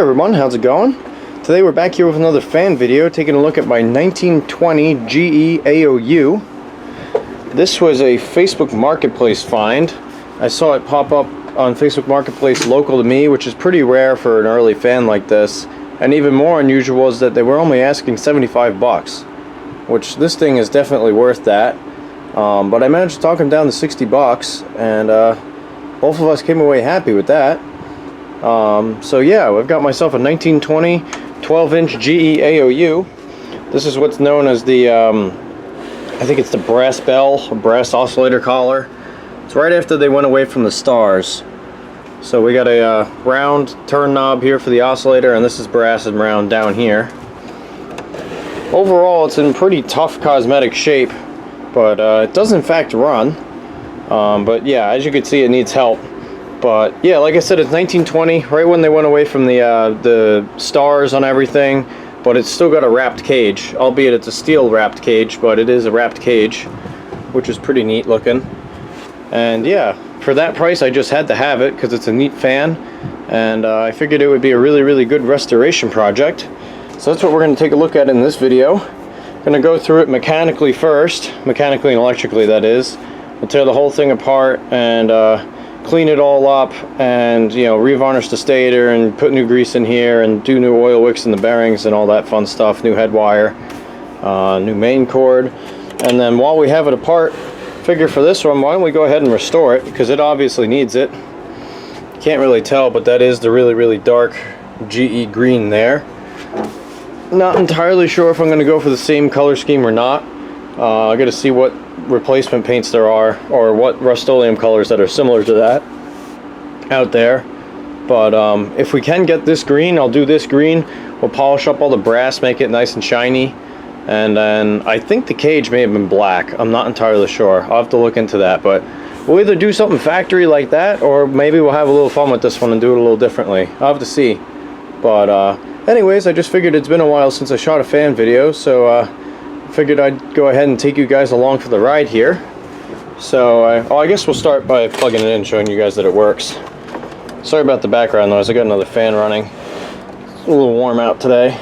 everyone, how's it going? Today we're back here with another fan video, taking a look at my 1920 GE AOU. This was a Facebook Marketplace find. I saw it pop up on Facebook Marketplace local to me, which is pretty rare for an early fan like this. And even more unusual is that they were only asking 75 bucks, which this thing is definitely worth that. But I managed to talk him down to 60 bucks, and both of us came away happy with that. So yeah, I've got myself a 1920 12-inch GE AOU. This is what's known as the, I think it's the brass bell, or brass oscillator collar. It's right after they went away from the stars. So we got a round turn knob here for the oscillator, and this is brass and round down here. Overall, it's in pretty tough cosmetic shape, but it does in fact run. But yeah, as you can see, it needs help. But yeah, like I said, it's 1920, right when they went away from the stars on everything, but it's still got a wrapped cage, albeit it's a steel wrapped cage, but it is a wrapped cage, which is pretty neat looking. And yeah, for that price I just had to have it because it's a neat fan, and I figured it would be a really good restoration project. So that's what we're going to take a look at in this video. I'm going to go through it mechanically first, mechanically and electrically that is. We'll tear the whole thing apart and clean it all up, and revarnish the stator and put new grease in here and do new oil wicks in the bearings and all that fun stuff, new head wire, new main cord. And then while we have it apart, figure for this one, why don't we go ahead and restore it, because it obviously needs it. Can't really tell, but that is the really dark GE green there. Not entirely sure if I'm going to go for the same color scheme or not. I got to see what replacement paints there are, or what Rust-Oleum colors that are similar to that out there. But if we can get this green, I'll do this green. We'll polish up all the brass, make it nice and shiny, and then I think the cage may have been black. I'm not entirely sure. I'll have to look into that, but we'll either do something factory like that, or maybe we'll have a little fun with this one and do it a little differently. I'll have to see. But anyways, I just figured it's been a while since I shot a fan video, so figured I'd go ahead and take you guys along for the ride here. So I guess we'll start by plugging it in, showing you guys that it works. Sorry about the background noise, I got another fan running. It's a little warm out today.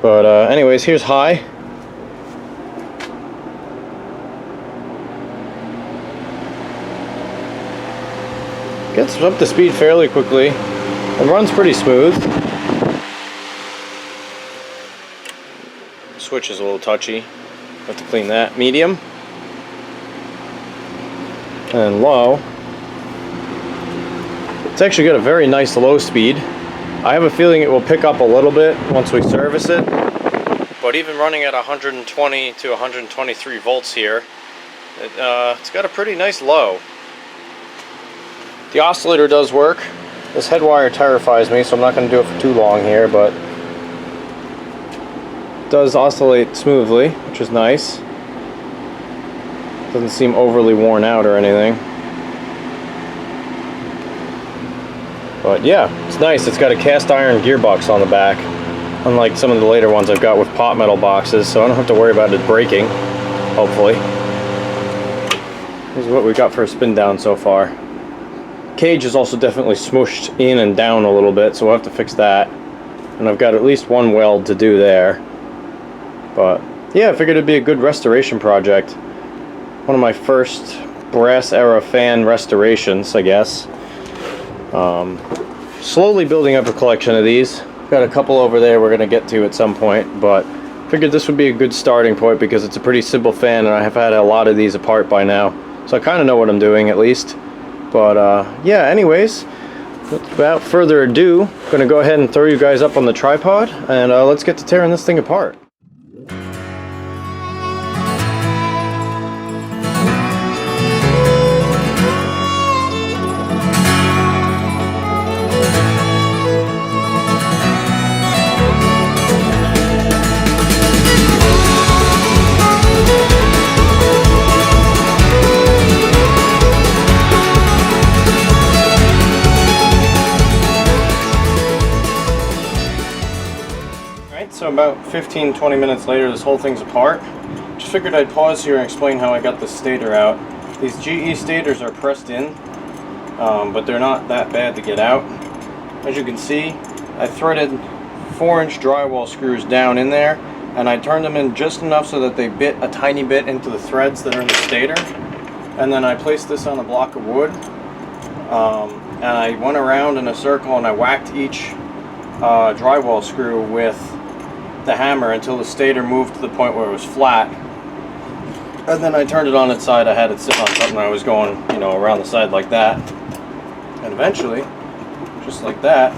But anyways, here's high. Gets up to speed fairly quickly and runs pretty smooth. Switch is a little touchy. Have to clean that. Medium and low. It's actually got a very nice low speed. I have a feeling it will pick up a little bit once we service it, but even running at 120 to 123 volts here, it's got a pretty nice low. The oscillator does work. This head wire terrifies me, so I'm not going to do it for too long here, but it does oscillate smoothly, which is nice. Doesn't seem overly worn out or anything. But yeah, it's nice. It's got a cast iron gearbox on the back, unlike some of the later ones I've got with pot metal boxes, so I don't have to worry about it breaking, hopefully. This is what we got for a spin down so far. Cage is also definitely smooshed in and down a little bit, so we'll have to fix that. And I've got at least one weld to do there. But yeah, I figured it'd be a good restoration project. One of my first brass era fan restorations, I guess. Slowly building up a collection of these. Got a couple over there we're going to get to at some point, but figured this would be a good starting point because it's a pretty simple fan and I have had a lot of these apart by now. So I kind of know what I'm doing at least. But yeah, anyways, without further ado, I'm going to go ahead and throw you guys up on the tripod and let's get to tearing this thing apart. So about 15-20 minutes later, this whole thing's apart. Just figured I'd pause here and explain how I got the stator out. These GE stators are pressed in, but they're not that bad to get out. As you can see, I threaded 4-inch drywall screws down in there, and I turned them in just enough so that they bit a tiny bit into the threads that are in the stator. And then I placed this on a block of wood, and I went around in a circle and I whacked each drywall screw with the hammer until the stator moved to the point where it was flat. And then I turned it on its side. I had it sit on something. I was going, you know, around the side like that. And eventually, just like that,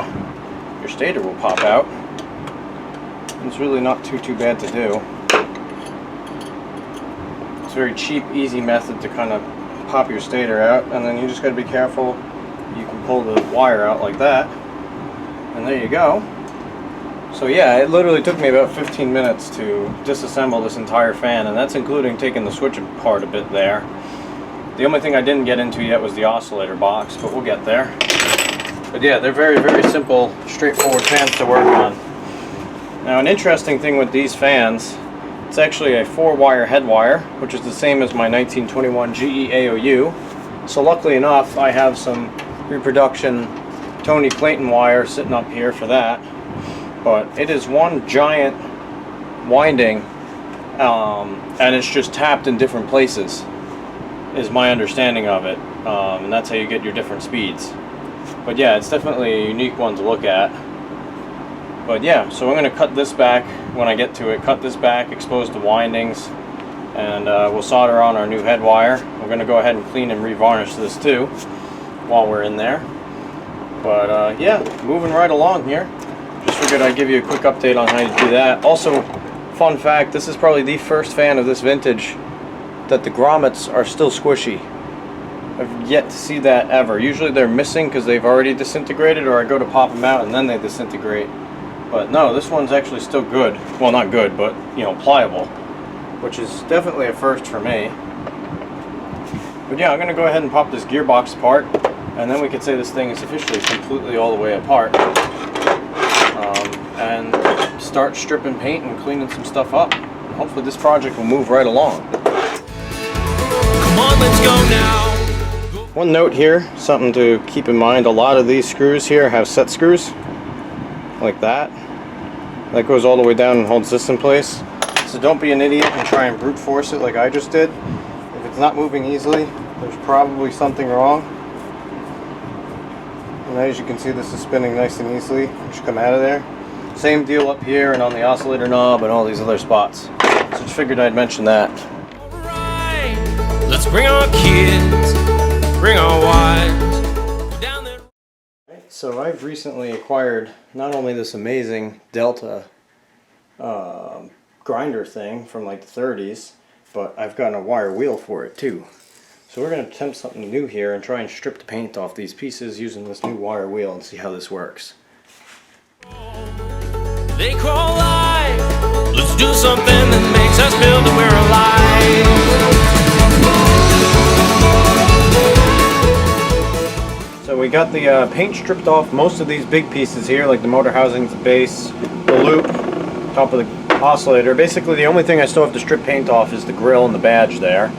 your stator will pop out. And it's really not too bad to do. It's a very cheap, easy method to kind of pop your stator out. And then you just got to be careful. You can pull the wire out like that. And there you go. So yeah, it literally took me about 15 minutes to disassemble this entire fan, and that's including taking the switch apart a bit there. The only thing I didn't get into yet was the oscillator box, but we'll get there. But yeah, they're very, very simple, straightforward fans to work on. Now, an interesting thing with these fans, it's actually a 4-wire head wire, which is the same as my 1921 GE AOU. So luckily enough, I have some reproduction Tony Clayton wire sitting up here for that. But it is one giant winding, and it's just tapped in different places, is my understanding of it. And that's how you get your different speeds. But yeah, it's definitely a unique one to look at. But yeah, so I'm going to cut this back when I get to it. Cut this back, expose the windings, and we'll solder on our new head wire. We're going to go ahead and clean and revarnish this too while we're in there. But yeah, moving right along here. Just figured I'd give you a quick update on how to do that. Also, fun fact, this is probably the first fan of this vintage that the grommets are still squishy. I've yet to see that ever. Usually they're missing because they've already disintegrated, or I go to pop them out and then they disintegrate. But no, this one's actually still good. Well, not good, but, you know, pliable, which is definitely a first for me. But yeah, I'm going to go ahead and pop this gearbox apart, and then we could say this thing is officially completely all the way apart. And start stripping paint and cleaning some stuff up. Hopefully this project will move right along. Come on, let's go now. One note here, something to keep in mind, a lot of these screws here have set screws, like that. That goes all the way down and holds this in place. So don't be an idiot and try and brute force it like I just did. If it's not moving easily, there's probably something wrong. And as you can see, this is spinning nice and easily. It should come out of there. Same deal up here and on the oscillator knob and all these other spots. So just figured I'd mention that. Alright, let's bring our kids, bring our wives down there. So I've recently acquired not only this amazing Delta grinder thing from like the 30s, but I've gotten a wire wheel for it too. So we're going to attempt something new here and try and strip the paint off these pieces using this new wire wheel and see how this works. They call life. Let's do something that makes us feel that we're alive. So we got the paint stripped off most of these big pieces here, like the motor housings, the base, the loop, top of the oscillator. Basically the only thing I still have to strip paint off is the grill and the badge there.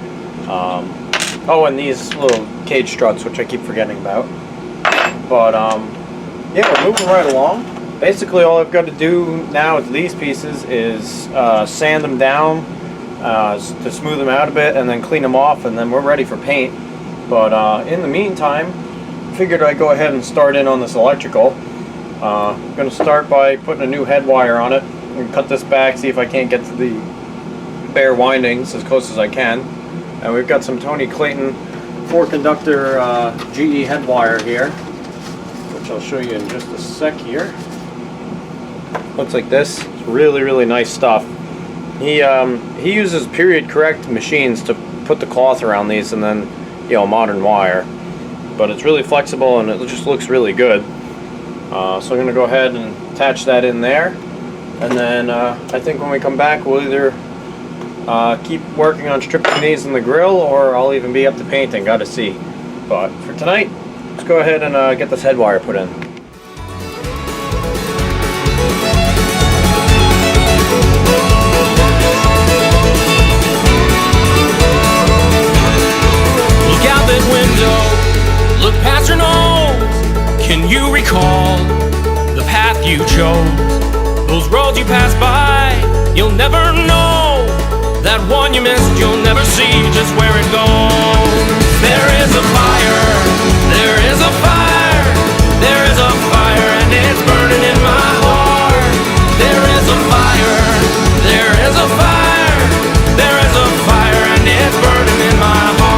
Oh, and these little cage struts, which I keep forgetting about. But yeah, we're moving right along. Basically all I've got to do now with these pieces is sand them down to smooth them out a bit, and then clean them off, and then we're ready for paint. But in the meantime, figured I'd go ahead and start in on this electrical. I'm going to start by putting a new head wire on it and cut this back, see if I can't get to the bare windings as close as I can. And we've got some Tony Clayton 4-conductor GE head wire here, which I'll show you in just a sec here. Looks like this. It's really, really nice stuff. He uses period correct machines to put the cloth around these, and then, you know, modern wire. But it's really flexible and it just looks really good. So I'm going to go ahead and attach that in there, and then I think when we come back we'll either keep working on stripping these in the grill, or I'll even be up to painting. Gotta see. But for tonight, let's go ahead and get this head wire put in. window, look past your nose. Can you recall the path path you chose, those roads you passed by, you'll never know. That one you missed, you'll never see just where it goes. There is a fire, there is a fire, there is a fire, and it's burning in my heart. There is a fire, there is a fire, there is a fire, and it's burning in my heart.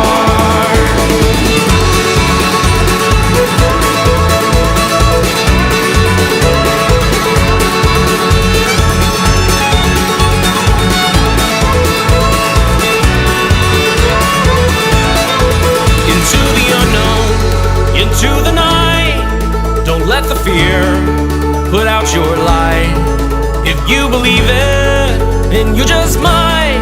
Into the unknown, into the night, don't let the fear put out your light. If you believe it, then you just might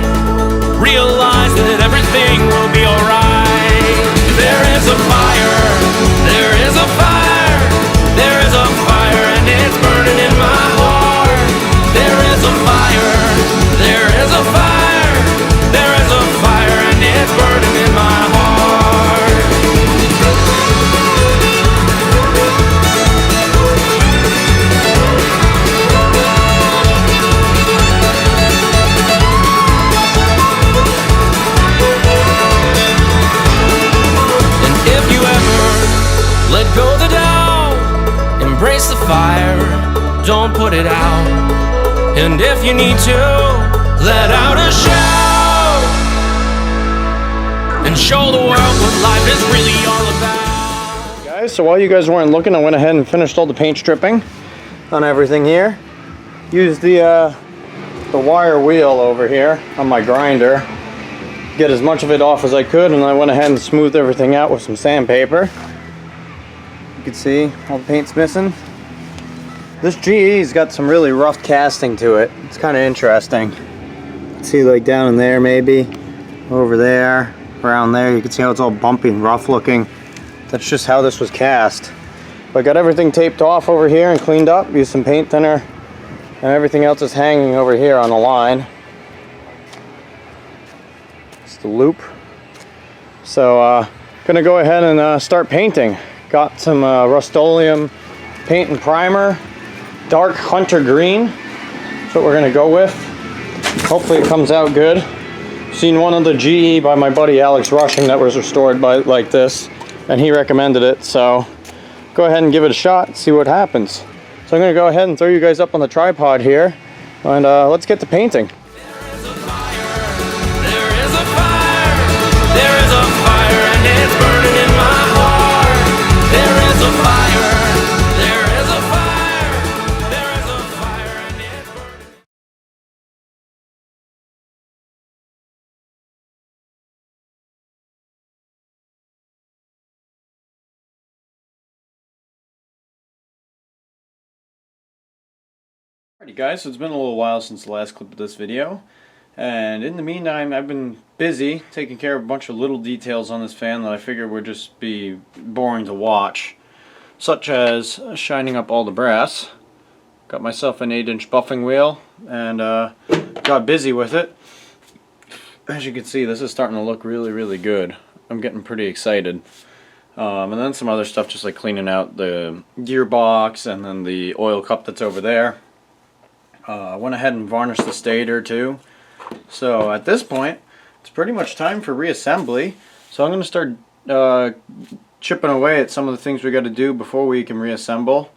realize that everything will be alright. There is a fire, there is a fire, there is a fire, and it's burning in my heart. There is a fire, there is a fire, there is a fire, and it's burning in my heart. Let go the doubt, embrace the fire, don't put it out. And if you need to, let out a shout and show the world what life is really all about. Guys, so while you guys weren't looking, I went ahead and finished all the paint stripping on everything here. Used the wire wheel over here on my grinder, get as much of it off as I could, and I went ahead and smoothed everything out with some sandpaper. You can see all the paint's missing. This GE's got some really rough casting to it. It's kind of interesting. See, like down in there, maybe over there, around there. You can see how it's all bumpy and rough looking. That's just how this was cast. But I got everything taped off over here and cleaned up. Used some paint thinner, and everything else is hanging over here on the line. It's the loop. So gonna go ahead and start painting. Got some Rust-Oleum paint and primer, dark hunter green. That's what we're gonna go with. Hopefully it comes out good. Seen one of the GE by my buddy Alex Rushing that was restored by like this, and he recommended it. So go ahead and give it a shot, see what happens. So I'm gonna go ahead and throw you guys up on the tripod here, and let's get to painting. There is a fire, there is a fire, there is a fire, and it's burning in my heart. There is a fire, there is a fire, there is a fire, and it's burning. Alrighty guys, so it's been a little while since the last clip of this video, and in the meantime I've been busy taking care of a bunch of little details on this fan that I figured would just be boring to watch, such as shining up all the brass. Got myself an 8-inch buffing wheel and got busy with it. As you can see, this is starting to look really good. I'm getting pretty excited. And then some other stuff, just like cleaning out the gearbox and then the oil cup that's over there. I went ahead and varnished the stator too. So at this point, it's pretty much time for reassembly. So I'm going to start chipping away at some of the things we got to do before we can reassemble.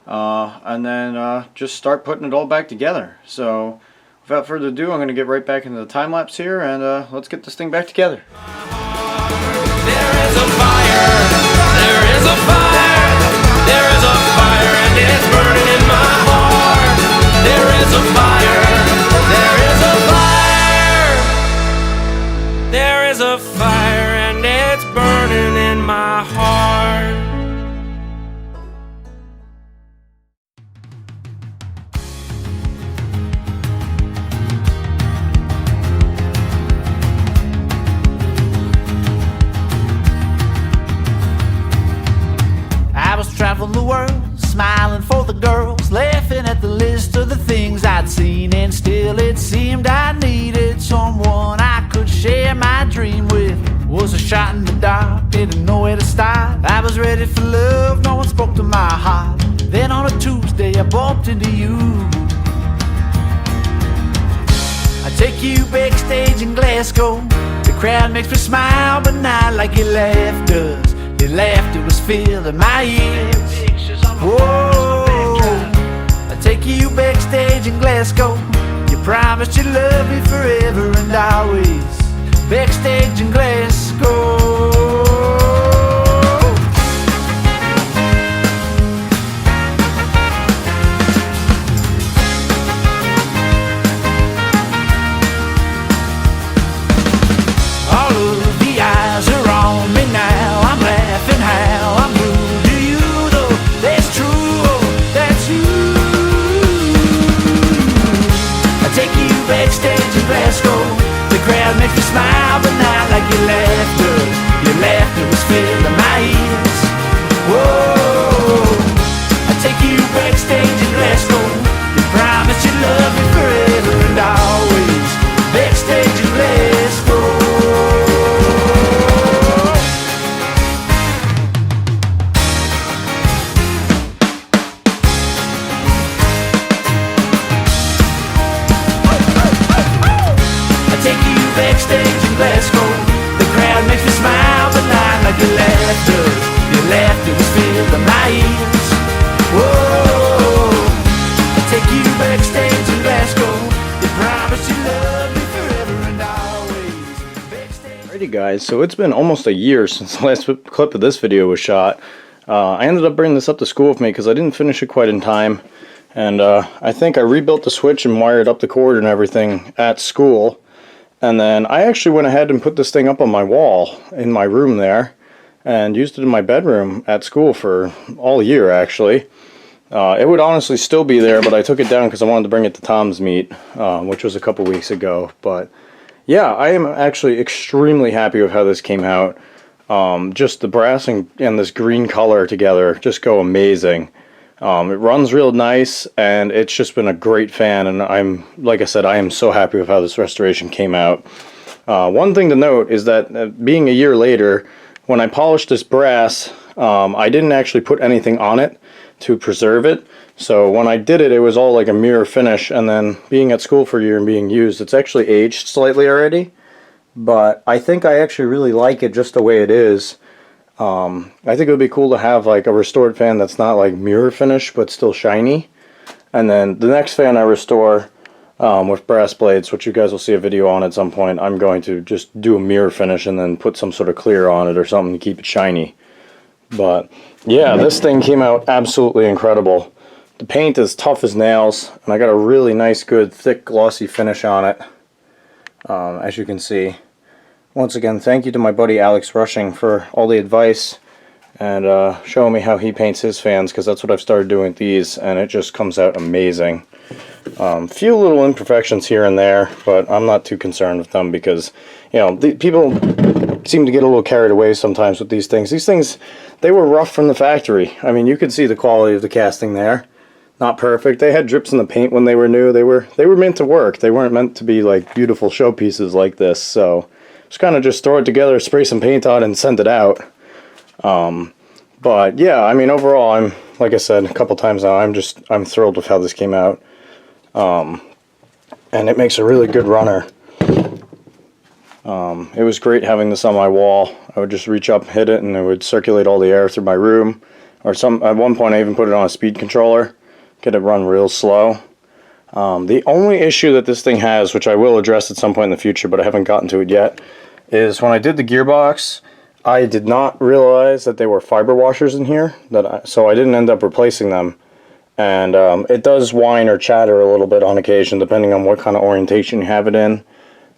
And then just start putting it all back together. So without further ado, I'm going to get right back into the time lapse here, and let's get this thing back together. There is a fire, there is a fire, there is a fire, and it's burning in my heart. There is a fire, there is a fire, there is a fire, and it's burning in my heart. I was traveling the world, smiling for the girls, laughing at the list of the things I'd seen, and still it seemed I needed someone I could share my dream with. Was a shot in the dark, didn't know where to start. I was ready for love, no one spoke to my heart. Then on a Tuesday I bumped into you. I take you backstage in Glasgow. The crowd makes me smile, but not like your laugh does. Your laughter was filling my ears. Whoa, I take you backstage in Glasgow. You promised you'd love me forever and always. Backstage in Glasgow. Makes me smile, but not like your laughter. Your laughter was filling my ears. Whoa, I take you backstage in Glasgow. You promised you'd love me forever and always. Backstage in Glasgow. Backstage in Glasgow, the crowd makes me smile, but not like your laughter. Your laughter was filling my ears. Whoa, I take you backstage in Glasgow. You promised you love me forever and always. Backstage. Alrighty guys, so it's been almost a year since the last clip of this video was shot. I ended up bringing this up to school with me because I didn't finish it quite in time. And I think I rebuilt the switch and wired up the cord and everything at school. And then I actually went ahead and put this thing up on my wall in my room there and used it in my bedroom at school for all year actually. It would honestly still be there, but I took it down because I wanted to bring it to Tom's meet, which was a couple weeks ago. But yeah, I am actually extremely happy with how this came out. Just the brass and this green color together just go amazing. It runs real nice, and it's just been a great fan, and like I said, I am so happy with how this restoration came out. One thing to note is that being a year later, when I polished this brass, I didn't actually put anything on it to preserve it. So when I did it, it was all like a mirror finish, and then being at school for a year and being used, it's actually aged slightly already. But I think I actually really like it just the way it is. I think it would be cool to have like a restored fan that's not like mirror finish but still shiny. And then the next fan I restore with brass blades, which you guys will see a video on at some point, I'm going to just do a mirror finish and then put some sort of clear on it or something to keep it shiny. But yeah, this thing came out absolutely incredible. The paint is tough as nails, and I got a really nice, good, thick, glossy finish on it, as you can see. Once again, thank you to my buddy Alex Rushing for all the advice and showing me how he paints his fans, because that's what I've started doing with these, and it just comes out amazing. Few little imperfections here and there, but I'm not too concerned with them because, you know, people seem to get a little carried away sometimes with these things. These things, they were rough from the factory. I mean, you could see the quality of the casting there. Not perfect. They had drips in the paint when they were new. They were meant to work. They weren't meant to be like beautiful showpieces like this, so just kind of just throw it together, spray some paint on, and send it out. But yeah, I mean, overall, I'm, like I said a couple times now, I'm thrilled with how this came out. And it makes a really good runner. It was great having this on my wall. I would just reach up, hit it, and it would circulate all the air through my room. Or at one point I even put it on a speed controller, get it run real slow. The only issue that this thing has, which I will address at some point in the future, but I haven't gotten to it yet, is when I did the gearbox, I did not realize that they were fiber washers in here, so I didn't end up replacing them. And it does whine or chatter a little bit on occasion, depending on what kind of orientation you have it in,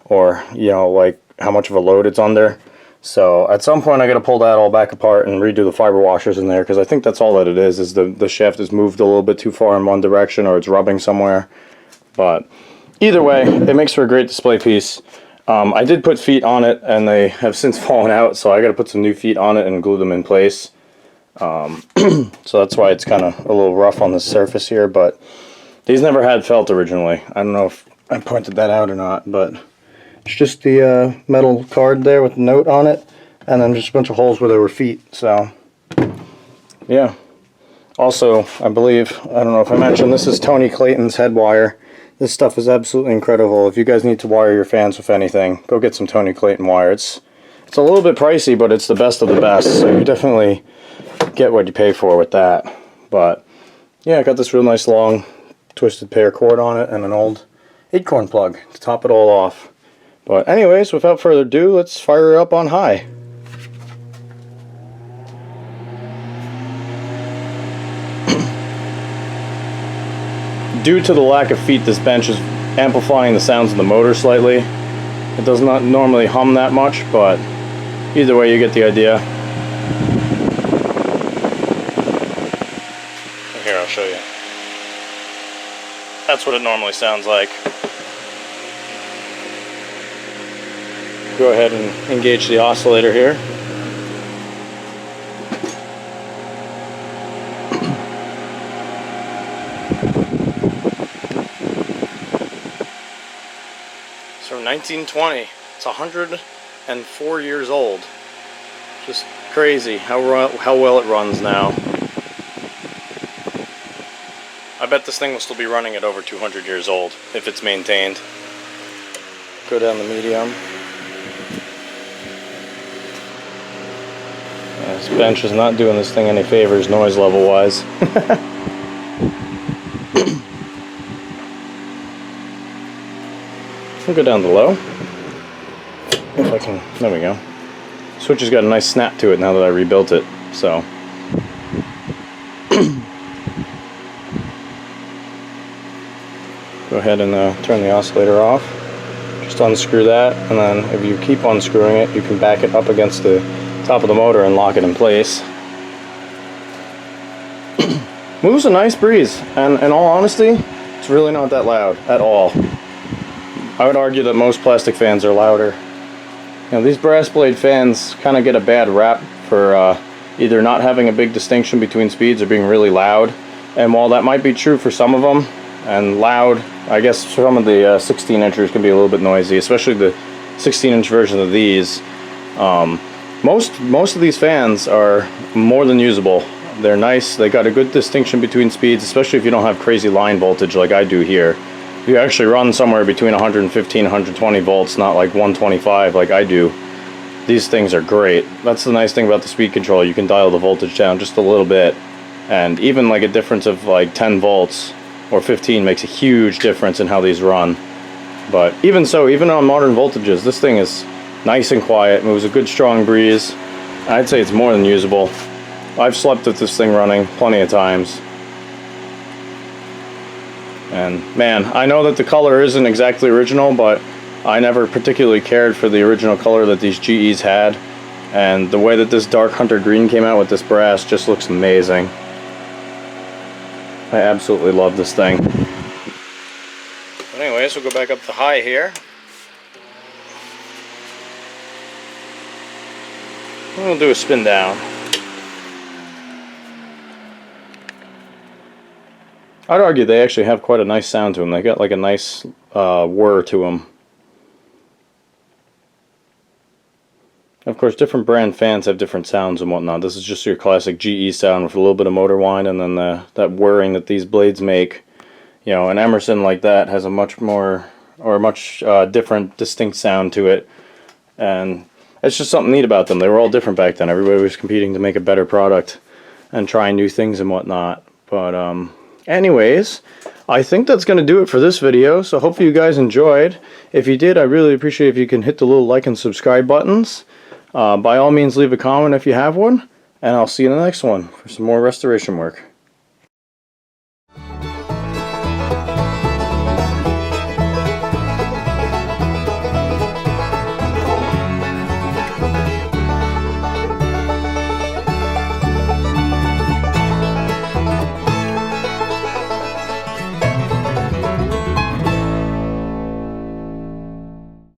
or, you know, like how much of a load it's under. So at some point I got to pull that all back apart and redo the fiber washers in there, because I think that's all that it is the shaft is moved a little bit too far in one direction, or it's rubbing somewhere. But either way, it makes for a great display piece. I did put feet on it, and they have since fallen out, so I got to put some new feet on it and glue them in place. So that's why it's kind of a little rough on the surface here, but these never had felt originally. I don't know if I pointed that out or not, but it's just the metal card there with the note on it, and then just a bunch of holes where there were feet. So yeah, Also, I believe, I don't know if I mentioned, this is Tony Clayton's head wire. This stuff is absolutely incredible. If you guys need to wire your fans with anything, go get some Tony Clayton wire. It's a little bit pricey, but it's the best of the best, so you definitely get what you pay for with that. But yeah, I got this real nice long twisted pair cord on it and an old acorn plug to top it all off. But anyways, without further ado, let's fire her up on high. Due to the lack of feet, this bench is amplifying the sounds of the motor slightly. It does not normally hum that much, but either way you get the idea. Here, I'll show you. That's what it normally sounds like. Go ahead and engage the oscillator here. It's from 1920. It's 104 years old. Just crazy how well it runs now. I bet this thing will still be running at over 200 years old if it's maintained. Go down the medium. This bench is not doing this thing any favors noise level wise. I'll go down to low. If I can, there we go. Switch has got a nice snap to it now that I rebuilt it, so. Go ahead and turn the oscillator off. Just unscrew that, and then if you keep unscrewing it, you can back it up against the top of the motor and lock it in place. Moves a nice breeze, and in all honesty, it's really not that loud at all. I would argue that most plastic fans are louder. You know, these brass blade fans kind of get a bad rap for either not having a big distinction between speeds or being really loud. And while that might be true for some of them, and loud, I guess some of the 16 inchers can be a little bit noisy, especially the 16-inch version of these. Most of these fans are more than usable. They're nice. They got a good distinction between speeds, especially if you don't have crazy line voltage like I do here. You actually run somewhere between 115 and 120 volts, not like 125 like I do. These things are great. That's the nice thing about the speed control. You can dial the voltage down just a little bit, and even like a difference of like 10 volts or 15 makes a huge difference in how these run. But even so, even on modern voltages, this thing is nice and quiet, moves a good strong breeze. I'd say it's more than usable. I've slept with this thing running plenty of times. And man, I know that the color isn't exactly original, but I never particularly cared for the original color that these GEs had. And the way that this dark hunter green came out with this brass just looks amazing. I absolutely love this thing. But anyways, we'll go back up to high here. And we'll do a spin down. I'd argue they actually have quite a nice sound to them. They got like a nice whir to them. Of course, different brand fans have different sounds and whatnot. This is just your classic GE sound with a little bit of motor whine and then that whirring that these blades make. You know, an Emerson like that has a much more, or a much different, distinct sound to it. And it's just something neat about them. They were all different back then. Everybody was competing to make a better product and trying new things and whatnot. But anyways, I think that's going to do it for this video, so hopefully you guys enjoyed. If you did, I really appreciate if you can hit the little like and subscribe buttons. By all means, leave a comment if you have one, and I'll see you in the next one for some more restoration work.